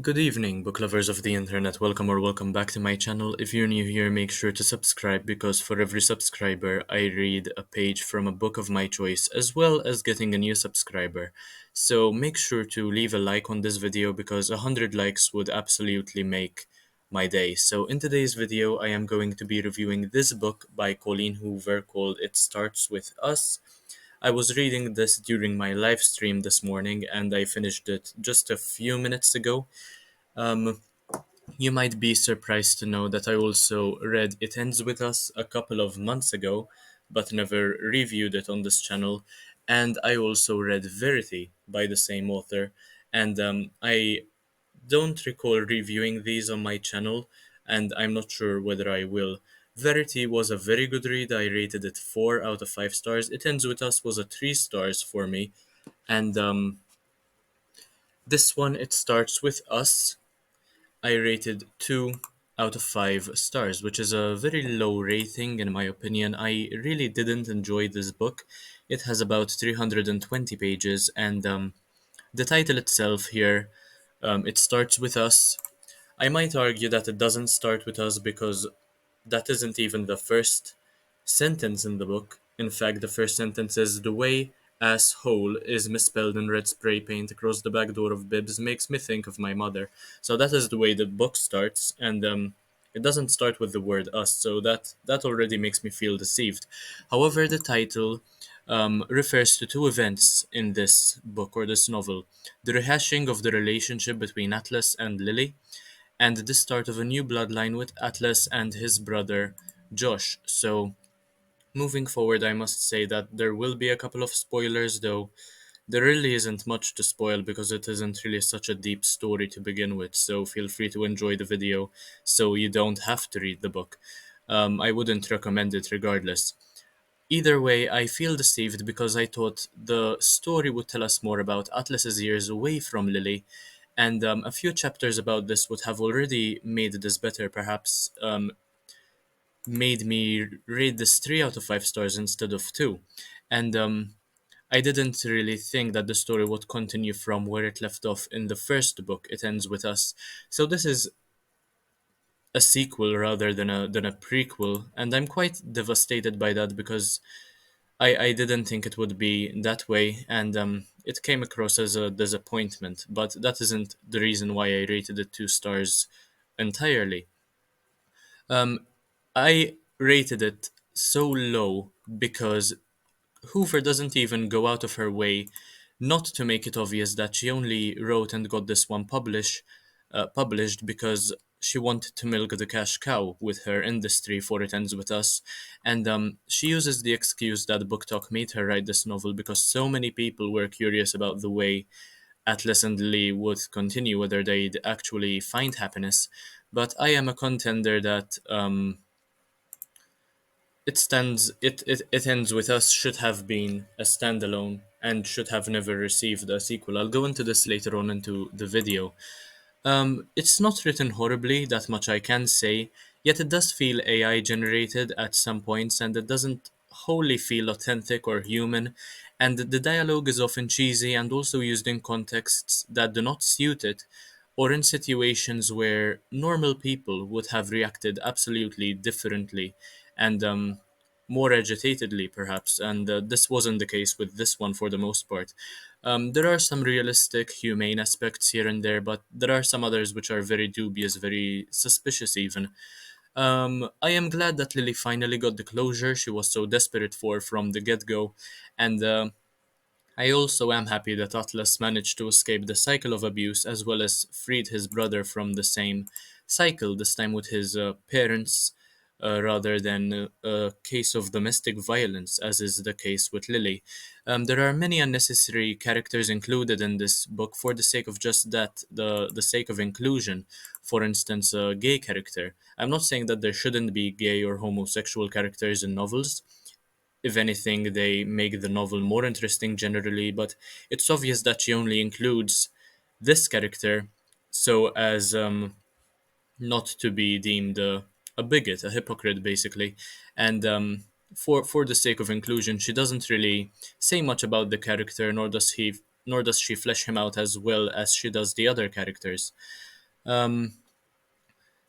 Good evening, book lovers of the internet. Welcome or welcome back to my channel. If you're new here, make sure to subscribe because for every subscriber, I read a page from a book of my choice, as well as getting a new subscriber. So make sure to leave a like on this video because 100 likes would absolutely make my day. So in today's video, I am going to be reviewing this book by Colleen Hoover called It Starts With Us. I was reading this during my live stream this morning and I finished it just a few minutes ago. Um, you might be surprised to know that I also read It Ends With Us a couple of months ago, but never reviewed it on this channel. And I also read Verity by the same author, and I don't recall reviewing these on my channel, and I'm not sure whether I will. Verity was a very good read. I rated it 4 out of 5 stars. It Ends With Us was a 3 stars for me, and this one, It Starts With Us, I rated 2 out of 5 stars, which is a very low rating in my opinion. I really didn't enjoy this book. It has about 320 pages, and the title itself here, It Starts With Us. I might argue that it doesn't start with us because that isn't even the first sentence in the book. In fact, the first sentence is the way asshole is misspelled in red spray paint across the back door of Bibbs makes me think of my mother. So that is the way the book starts, and it doesn't start with the word us, so that already makes me feel deceived. However, the title refers to two events in this book or this novel: the rehashing of the relationship between Atlas and Lily, and the start of a new bloodline with Atlas and his brother Josh. So, moving forward, I must say that there will be a couple of spoilers, though there really isn't much to spoil because it isn't really such a deep story to begin with. So, feel free to enjoy the video so you don't have to read the book. I wouldn't recommend it regardless. Either way, I feel deceived because I thought the story would tell us more about Atlas's years away from Lily, and a few chapters about this would have already made this better, perhaps made me rate this 3 out of 5 stars instead of 2. And I didn't really think that the story would continue from where it left off in the first book, It Ends With Us. So this is a sequel rather than a prequel, and I'm quite devastated by that because I didn't think it would be that way, and it came across as a disappointment, but that isn't the reason why I rated it 2 stars entirely. Um, I rated it so low because Hoover doesn't even go out of her way not to make it obvious that she only wrote and got this one published because she wanted to milk the cash cow with her industry for It Ends With Us. And she uses the excuse that Book Talk made her write this novel because so many people were curious about the way Atlas and Lee would continue, whether they'd actually find happiness. But I am a contender that it ends with us should have been a standalone and should have never received a sequel. I'll go into this later on into the video. It's not written horribly, that much I can say, yet it does feel AI generated at some points, and it doesn't wholly feel authentic or human, and the dialogue is often cheesy and also used in contexts that do not suit it, or in situations where normal people would have reacted absolutely differently and more agitatedly, perhaps, and this wasn't the case with this one for the most part. There are some realistic, humane aspects here and there, but there are some others which are very dubious, very suspicious even. I am glad that Lily finally got the closure she was so desperate for from the get-go, and I also am happy that Atlas managed to escape the cycle of abuse as well as freed his brother from the same cycle, this time with his parents, rather than a case of domestic violence, as is the case with Lily. There are many unnecessary characters included in this book for the sake of just that, the sake of inclusion. For instance, a gay character. I'm not saying that there shouldn't be gay or homosexual characters in novels. If anything, they make the novel more interesting generally, but it's obvious that she only includes this character so as not to be deemed a bigot, a hypocrite, basically. And for the sake of inclusion, she doesn't really say much about the character, nor does she flesh him out as well as she does the other characters. Um,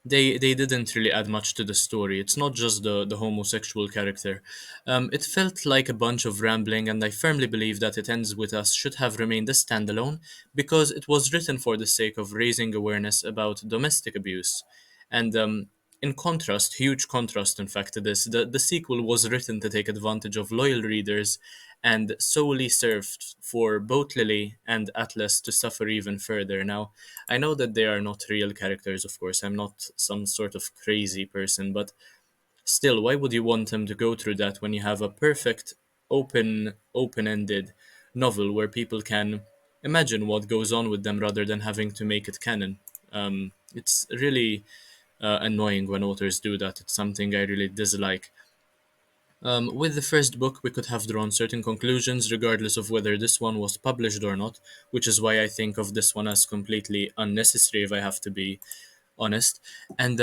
they didn't really add much to the story. It's not just the homosexual character. It felt like a bunch of rambling, and I firmly believe that It Ends With Us should have remained a standalone because it was written for the sake of raising awareness about domestic abuse. And in contrast, huge contrast, in fact, to this, the sequel was written to take advantage of loyal readers and solely served for both Lily and Atlas to suffer even further. Now, I know that they are not real characters, of course. I'm not some sort of crazy person, but still, why would you want them to go through that when you have a perfect, open-ended novel where people can imagine what goes on with them rather than having to make it canon? It's really annoying when authors do that. It's something I really dislike. With the first book, we could have drawn certain conclusions regardless of whether this one was published or not, which is why I think of this one as completely unnecessary if I have to be honest. And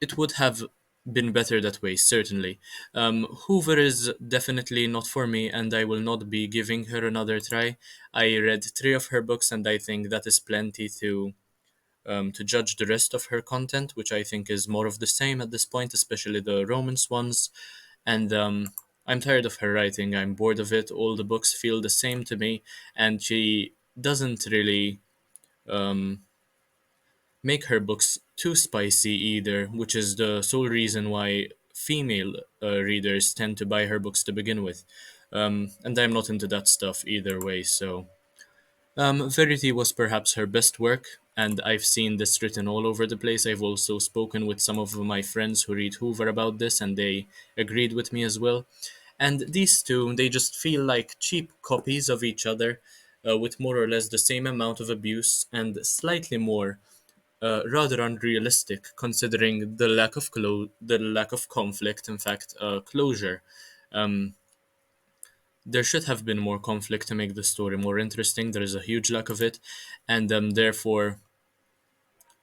it would have been better that way, certainly. Hoover is definitely not for me, and I will not be giving her another try. I read three of her books, and I think that is plenty to judge the rest of her content, which I think is more of the same at this point, especially the romance ones. And I'm tired of her writing. I'm bored of it. All the books feel the same to me, and she doesn't really um, make her books too spicy either, which is the sole reason why female readers tend to buy her books to begin with. And I'm not into that stuff either way, so Verity was perhaps her best work, and I've seen this written all over the place. I've also spoken with some of my friends who read Hoover about this, and they agreed with me as well. And these two, they just feel like cheap copies of each other, with more or less the same amount of abuse and slightly more, rather unrealistic, considering the lack of conflict. In fact, closure. Um, there should have been more conflict to make the story more interesting. There is a huge lack of it, and therefore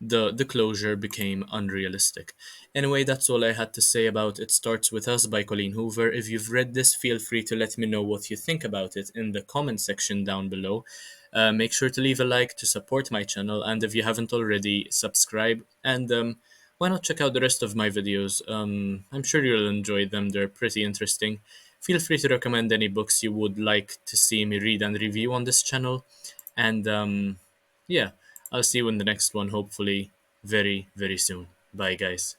the closure became unrealistic. Anyway, that's all I had to say about It Starts With Us by Colleen Hoover. If you've read this, feel free to let me know what you think about it in the comment section down below. Make sure to leave a like to support my channel, and if you haven't already, subscribe. And why not check out the rest of my videos? I'm sure you'll enjoy them. They're pretty interesting. Feel free to recommend any books you would like to see me read and review on this channel. And yeah, I'll see you in the next one, hopefully very, very soon. Bye, guys.